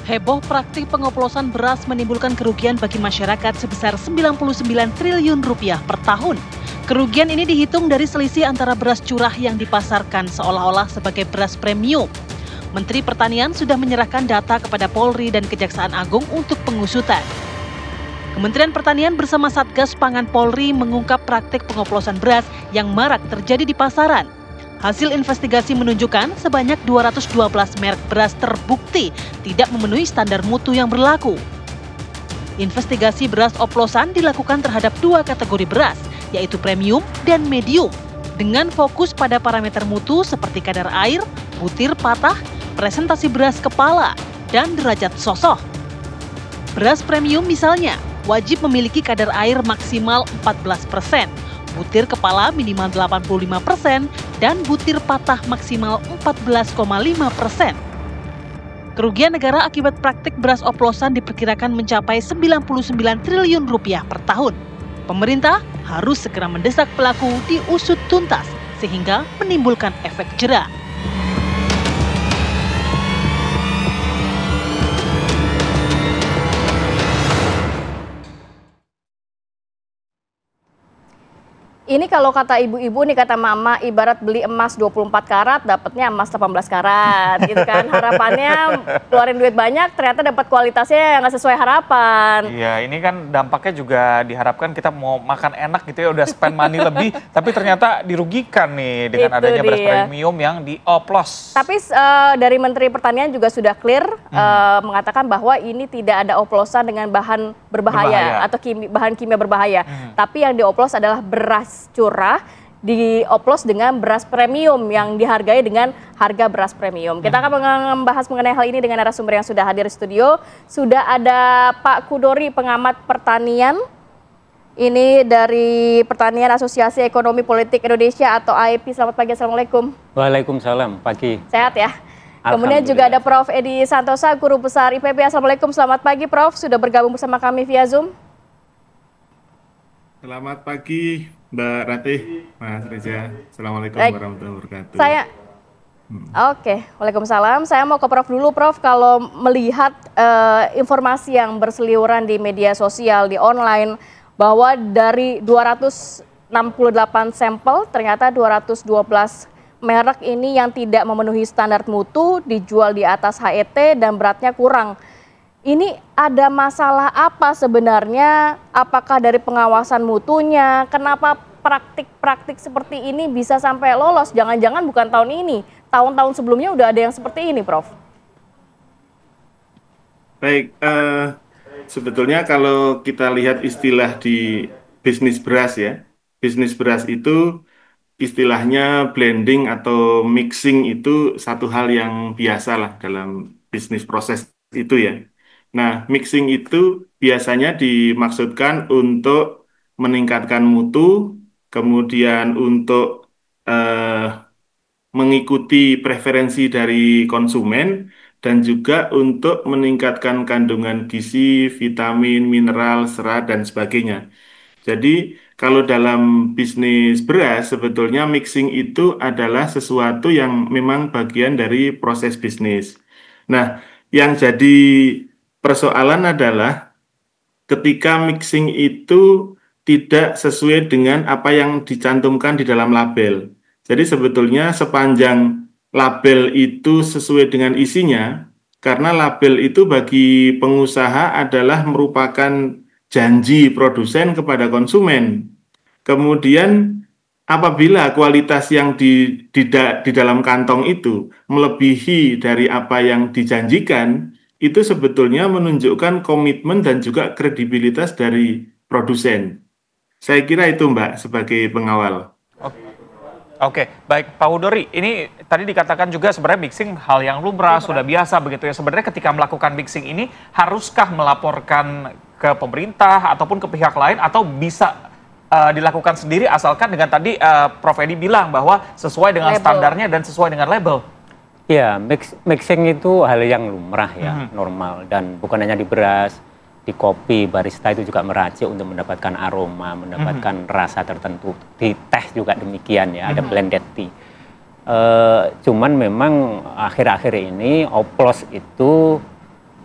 Heboh praktik pengoplosan beras menimbulkan kerugian bagi masyarakat sebesar 99 triliun rupiah per tahun. Kerugian ini dihitung dari selisih antara beras curah yang dipasarkan seolah-olah sebagai beras premium. Menteri Pertanian sudah menyerahkan data kepada Polri dan Kejaksaan Agung untuk pengusutan. Kementerian Pertanian bersama Satgas Pangan Polri mengungkap praktik pengoplosan beras yang marak terjadi di pasaran. Hasil investigasi menunjukkan sebanyak 212 merek beras terbukti tidak memenuhi standar mutu yang berlaku. Investigasi beras oplosan dilakukan terhadap dua kategori beras, yaitu premium dan medium, dengan fokus pada parameter mutu seperti kadar air, butir patah, presentasi beras kepala, dan derajat sosok. Beras premium misalnya, wajib memiliki kadar air maksimal 14%, butir kepala minimal 85%, dan butir patah maksimal 14,5%. Kerugian negara akibat praktik beras oplosan diperkirakan mencapai 99 triliun rupiah per tahun. Pemerintah harus segera mendesak pelaku diusut tuntas sehingga menimbulkan efek jera. Ini kalau kata ibu-ibu nih, kata mama, ibarat beli emas 24 karat, dapatnya emas 18 karat, gitu kan. Harapannya keluarin duit banyak, ternyata dapat kualitasnya yang nggak sesuai harapan. Iya, ini kan dampaknya juga diharapkan kita mau makan enak gitu ya, udah spend money lebih, tapi ternyata dirugikan nih dengan adanya beras premium yang dioplos. Tapi dari Menteri Pertanian juga sudah clear mengatakan bahwa ini tidak ada oplosan dengan bahan berbahaya. Atau bahan kimia berbahaya. Tapi yang dioplos adalah beras curah dioplos dengan beras premium yang dihargai dengan harga beras premium. Kita akan membahas mengenai hal ini dengan narasumber yang sudah hadir di studio. Sudah ada Pak Kudori, pengamat pertanian. Ini dari Pertanian Asosiasi Ekonomi Politik Indonesia atau AEPI. Selamat pagi, Assalamualaikum. Waalaikumsalam, pagi. Sehat ya? Kemudian juga ada Prof. Edi Santosa, Guru Besar IPB. Assalamualaikum, selamat pagi Prof. Sudah bergabung bersama kami via Zoom. Selamat pagi Mbak Ratih, Mas Reza. Assalamualaikum warahmatullahi wabarakatuh. Waalaikumsalam. Saya mau ke Prof dulu, Prof. Kalau melihat informasi yang berseliweran di media sosial, di online, bahwa dari 268 sampel, ternyata 212 merek ini yang tidak memenuhi standar mutu, dijual di atas HET dan beratnya kurang. Ini ada masalah apa sebenarnya? Apakah dari pengawasan mutunya? Kenapa praktik-praktik seperti ini bisa sampai lolos? Jangan-jangan bukan tahun ini, tahun-tahun sebelumnya udah ada yang seperti ini, Prof. Baik, sebetulnya kalau kita lihat istilah di bisnis beras ya, bisnis beras itu istilahnya blending atau mixing itu satu hal yang biasa lah dalam bisnis proses itu ya. Nah, mixing itu biasanya dimaksudkan untuk meningkatkan mutu, kemudian untuk mengikuti preferensi dari konsumen, dan juga untuk meningkatkan kandungan gizi, vitamin, mineral, serat, dan sebagainya. Jadi, kalau dalam bisnis beras, sebetulnya mixing itu adalah sesuatu yang memang bagian dari proses bisnis. Nah, yang jadi persoalan adalah ketika mixing itu tidak sesuai dengan apa yang dicantumkan di dalam label. Jadi sebetulnya sepanjang label itu sesuai dengan isinya, karena label itu bagi pengusaha adalah merupakan janji produsen kepada konsumen. Kemudian apabila kualitas yang di dalam kantong itu melebihi dari apa yang dijanjikan, itu sebetulnya menunjukkan komitmen dan juga kredibilitas dari produsen. Saya kira itu Mbak sebagai pengawal. Oke, baik Pak Kudori, ini tadi dikatakan juga sebenarnya mixing hal yang lumrah, sudah biasa begitu ya. Sebenarnya ketika melakukan mixing ini haruskah melaporkan ke pemerintah ataupun ke pihak lain, atau bisa dilakukan sendiri asalkan dengan tadi Prof. Edi bilang bahwa sesuai dengan standarnya dan sesuai dengan label? Ya, mixing itu hal yang lumrah ya, normal. Dan bukan hanya di beras, di kopi, barista itu juga meracik untuk mendapatkan aroma, mendapatkan rasa tertentu. Di teh juga demikian ya, ada blended tea. Cuman memang akhir-akhir ini oplos itu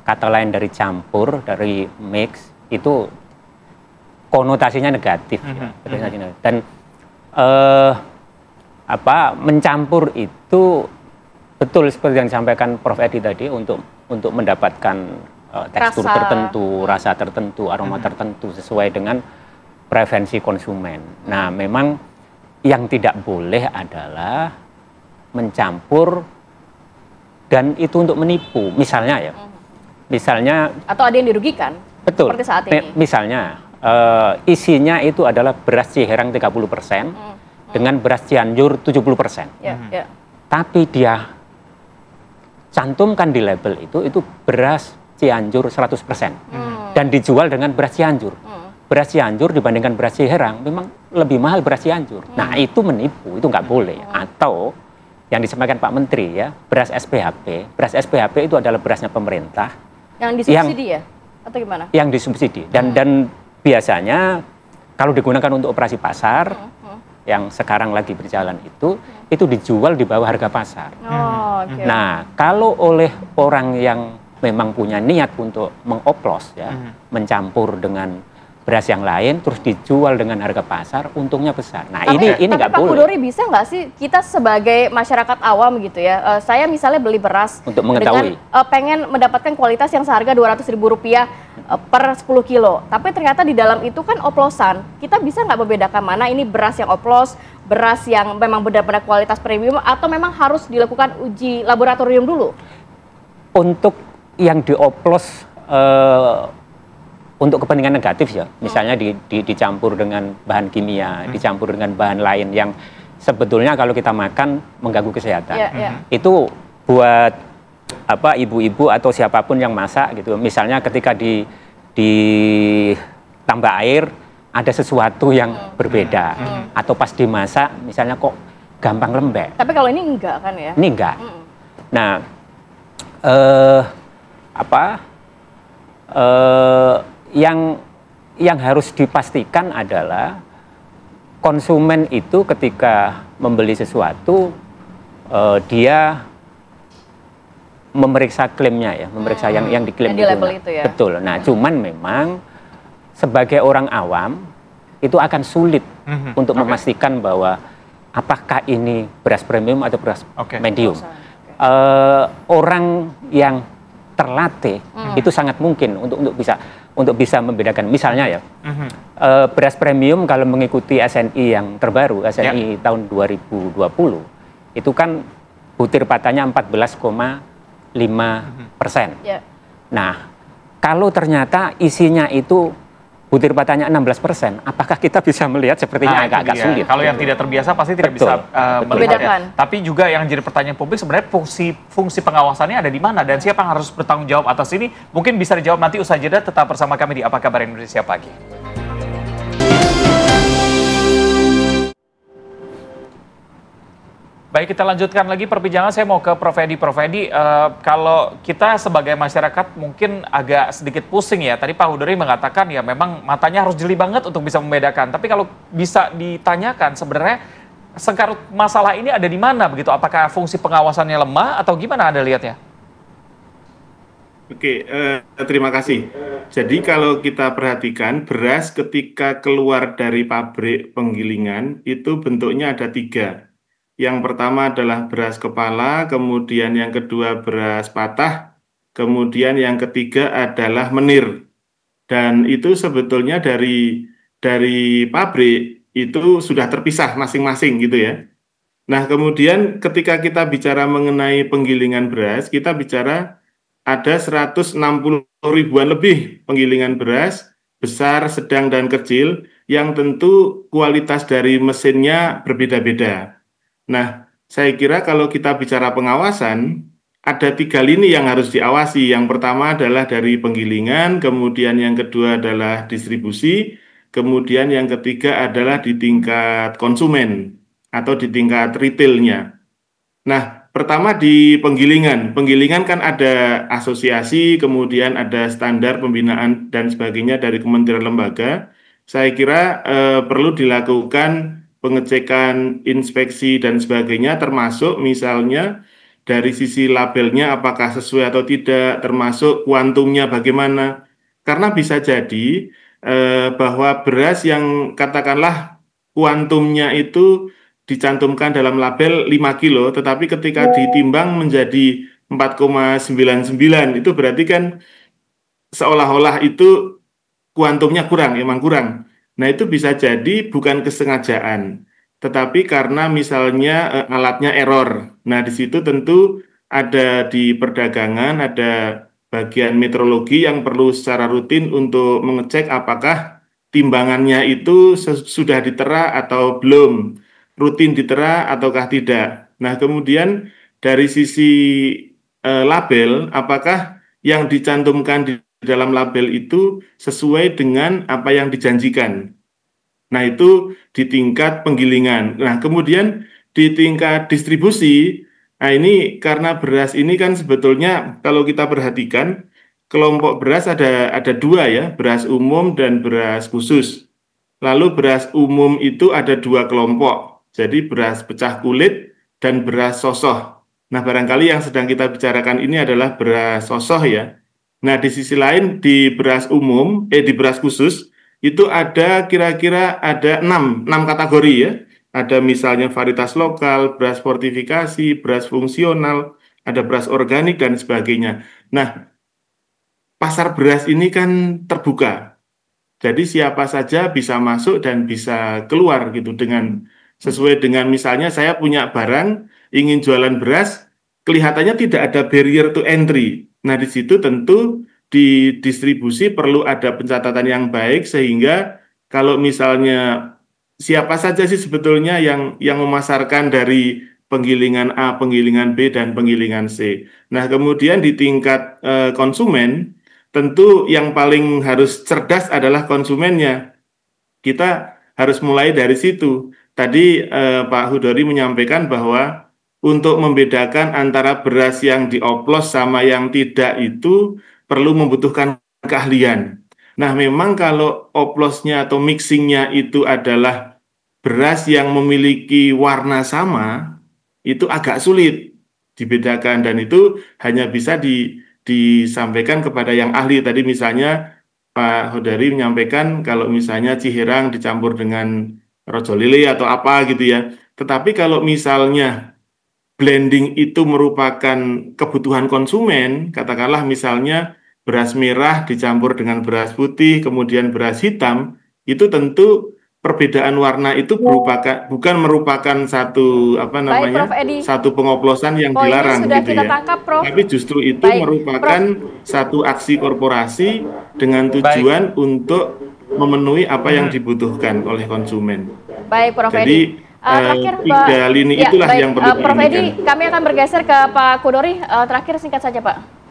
kata lain dari campur, dari mix, itu konotasinya negatif ya. Dan mencampur itu betul seperti yang disampaikan Prof. Edi tadi untuk mendapatkan tekstur tertentu, rasa tertentu, aroma tertentu sesuai dengan preferensi konsumen. Nah, memang yang tidak boleh adalah mencampur dan itu untuk menipu. Misalnya atau ada yang dirugikan. Betul. Seperti saat ini. Misalnya isinya itu adalah beras Ciherang 30% dengan beras Cianjur 70%. Tapi dia cantumkan di label itu beras Cianjur 100%. Dan dijual dengan beras Cianjur. Beras Cianjur dibandingkan beras Ciherang memang lebih mahal beras Cianjur. Nah, itu menipu, itu nggak boleh. Atau yang disampaikan Pak Menteri ya, beras SPHP. Beras SPHP itu adalah berasnya pemerintah. Yang disubsidi ya? Atau gimana? Yang disubsidi. Dan biasanya kalau digunakan untuk operasi pasar, yang sekarang lagi berjalan itu dijual di bawah harga pasar. Nah, kalau oleh orang yang memang punya niat untuk mengoplos ya, mencampur dengan beras yang lain terus dijual dengan harga pasar, untungnya besar. Nah, ini nggak boleh. Pak Hudori, bisa nggak sih kita sebagai masyarakat awam gitu ya, saya misalnya beli beras untuk mengetahui dengan pengen mendapatkan kualitas yang seharga Rp200.000 per 10 kilo, tapi ternyata di dalam itu kan oplosan. Kita bisa nggak membedakan mana ini beras yang oplos, beras yang memang benar-benar kualitas premium, atau memang harus dilakukan uji laboratorium dulu? Untuk yang dioplos untuk kepentingan negatif ya, misalnya dicampur dengan bahan kimia, dicampur dengan bahan lain yang sebetulnya kalau kita makan mengganggu kesehatan. Itu buat ibu-ibu atau siapapun yang masak gitu. Misalnya ketika ditambah air ada sesuatu yang berbeda, atau pas dimasak misalnya kok gampang lembek. Tapi kalau ini enggak kan ya? Ini enggak. Nah, yang harus dipastikan adalah konsumen itu ketika membeli sesuatu dia memeriksa klaimnya ya, memeriksa yang diklaim di label itu ya. Betul. Nah, cuman memang sebagai orang awam itu akan sulit untuk memastikan bahwa apakah ini beras premium atau beras medium. Orang yang terlatih itu sangat mungkin untuk bisa membedakan. Misalnya ya, beras premium kalau mengikuti SNI yang terbaru, SNI tahun 2020, itu kan butir patanya 14,5%. Nah, kalau ternyata isinya itu butir patanya 16%, apakah kita bisa melihat sepertinya agak sulit. Kalau yang tidak terbiasa pasti tidak bisa melihatnya. Tapi juga yang jadi pertanyaan publik sebenarnya fungsi pengawasannya ada di mana dan siapa yang harus bertanggung jawab atas ini? Mungkin bisa dijawab nanti usai jeda. Tetap bersama kami di Apa Kabar Indonesia Pagi. Baik, kita lanjutkan lagi perbincangan. Saya mau ke Prof. Edi. Prof. Edi, kalau kita sebagai masyarakat mungkin agak sedikit pusing ya. Tadi Pak Hudori mengatakan ya memang matanya harus jeli banget untuk bisa membedakan. Tapi kalau bisa ditanyakan sebenarnya sengkarut masalah ini ada di mana begitu? Apakah fungsi pengawasannya lemah atau gimana Anda lihatnya? Oke, terima kasih. Jadi kalau kita perhatikan beras ketika keluar dari pabrik penggilingan itu bentuknya ada 3. Yang pertama adalah beras kepala, kemudian yang kedua beras patah, kemudian yang ketiga adalah menir. Dan itu sebetulnya dari pabrik itu sudah terpisah masing-masing gitu ya. Nah, kemudian ketika kita bicara mengenai penggilingan beras, kita bicara ada 160 ribuan lebih penggilingan beras, besar, sedang, dan kecil, yang tentu kualitas dari mesinnya berbeda-beda. Nah, saya kira kalau kita bicara pengawasan, ada 3 lini yang harus diawasi. Yang pertama adalah dari penggilingan, kemudian yang kedua adalah distribusi, kemudian yang ketiga adalah di tingkat konsumen atau di tingkat retailnya. Nah, pertama di penggilingan. Penggilingan kan ada asosiasi, kemudian ada standar pembinaan dan sebagainya dari kementerian lembaga. Saya kira perlu dilakukan pengecekan, inspeksi, dan sebagainya, termasuk misalnya dari sisi labelnya apakah sesuai atau tidak, termasuk kuantumnya bagaimana. Karena bisa jadi bahwa beras yang katakanlah kuantumnya itu dicantumkan dalam label 5 kilo, tetapi ketika ditimbang menjadi 4,99, itu berarti kan seolah-olah itu kuantumnya kurang, emang kurang. Nah, itu bisa jadi bukan kesengajaan, tetapi karena misalnya alatnya error. Nah, di situ tentu ada di perdagangan, ada bagian metrologi yang perlu secara rutin untuk mengecek apakah timbangannya itu sudah ditera atau belum, rutin ditera ataukah tidak. Nah, kemudian dari sisi label, apakah yang dicantumkan di dalam label itu sesuai dengan apa yang dijanjikan. Nah, itu di tingkat penggilingan. Nah, kemudian di tingkat distribusi, nah ini karena beras ini kan sebetulnya kalau kita perhatikan, kelompok beras ada dua ya, beras umum dan beras khusus. Lalu beras umum itu ada dua kelompok, jadi beras pecah kulit dan beras sosoh. Nah, barangkali yang sedang kita bicarakan ini adalah beras sosoh ya. Nah, di sisi lain di beras umum, di beras khusus, itu ada kira-kira ada 6 kategori ya. Ada misalnya varietas lokal, beras fortifikasi, beras fungsional, ada beras organik, dan sebagainya. Nah, pasar beras ini kan terbuka. Jadi siapa saja bisa masuk dan bisa keluar gitu dengan sesuai dengan misalnya saya punya barang, ingin jualan beras, kelihatannya tidak ada barrier to entry. Nah, di situ tentu di distribusi perlu ada pencatatan yang baik sehingga kalau misalnya siapa saja sih sebetulnya yang memasarkan dari penggilingan A, penggilingan B, dan penggilingan C. Nah, kemudian di tingkat konsumen, tentu yang paling harus cerdas adalah konsumennya. Kita harus mulai dari situ. Tadi Pak Hudori menyampaikan bahwa untuk membedakan antara beras yang dioplos sama yang tidak itu perlu membutuhkan keahlian. Nah, memang kalau oplosnya atau mixingnya itu adalah beras yang memiliki warna sama, itu agak sulit dibedakan dan itu hanya bisa disampaikan kepada yang ahli. Tadi misalnya Pak Hudori menyampaikan kalau misalnya Ciherang dicampur dengan Rojo Lele atau apa gitu ya. Tetapi kalau misalnya blending itu merupakan kebutuhan konsumen, katakanlah misalnya beras merah dicampur dengan beras putih, kemudian beras hitam, itu tentu perbedaan warna itu bukan merupakan satu satu pengoplosan yang dilarang gitu ya. Tapi justru itu merupakan satu aksi korporasi dengan tujuan untuk memenuhi apa yang dibutuhkan oleh konsumen. Baik, Prof. Jadi terakhir, tiga lini itulah yang perlu Prof. Edi, kami akan bergeser ke Pak Kudori. Terakhir singkat saja, Pak.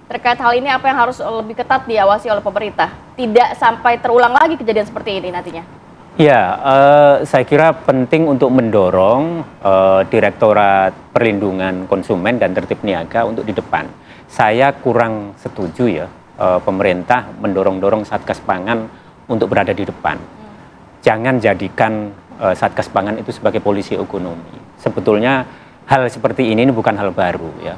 Terkait hal ini apa yang harus lebih ketat diawasi oleh pemerintah? Tidak sampai terulang lagi kejadian seperti ini nantinya. Ya, saya kira penting untuk mendorong Direktorat Perlindungan Konsumen dan Tertib Niaga untuk di depan. Saya kurang setuju ya, pemerintah mendorong-dorong Satgas Pangan untuk berada di depan. Jangan jadikan Satgas Pangan itu sebagai polisi ekonomi. Sebetulnya hal seperti ini bukan hal baru ya.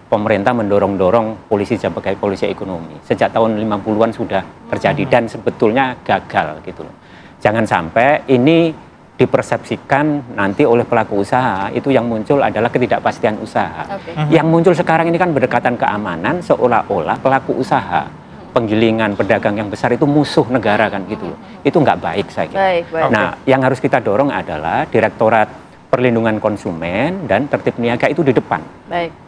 Pemerintah mendorong-dorong polisi sebagai polisi ekonomi. Sejak tahun 50-an sudah terjadi dan sebetulnya gagal gitu loh. Jangan sampai ini dipersepsikan nanti oleh pelaku usaha, itu yang muncul adalah ketidakpastian usaha. Yang muncul sekarang ini kan berdekatan keamanan, seolah-olah pelaku usaha, penggilingan, pedagang yang besar itu musuh negara kan gitu loh. Itu nggak baik saya kira. Nah, yang harus kita dorong adalah Direktorat Perlindungan Konsumen dan Tertib Niaga itu di depan.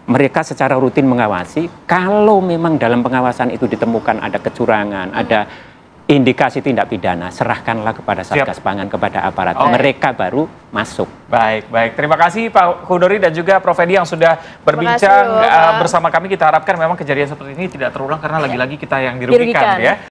Mereka secara rutin mengawasi, kalau memang dalam pengawasan itu ditemukan ada kecurangan, ada indikasi tindak pidana, serahkanlah kepada Satgas Pangan, kepada aparat. Mereka baru masuk. Baik. Terima kasih Pak Hudori dan juga Prof. Edi yang sudah berbincang bersama kami. Kita harapkan memang kejadian seperti ini tidak terulang karena lagi-lagi kita yang dirugikan ya.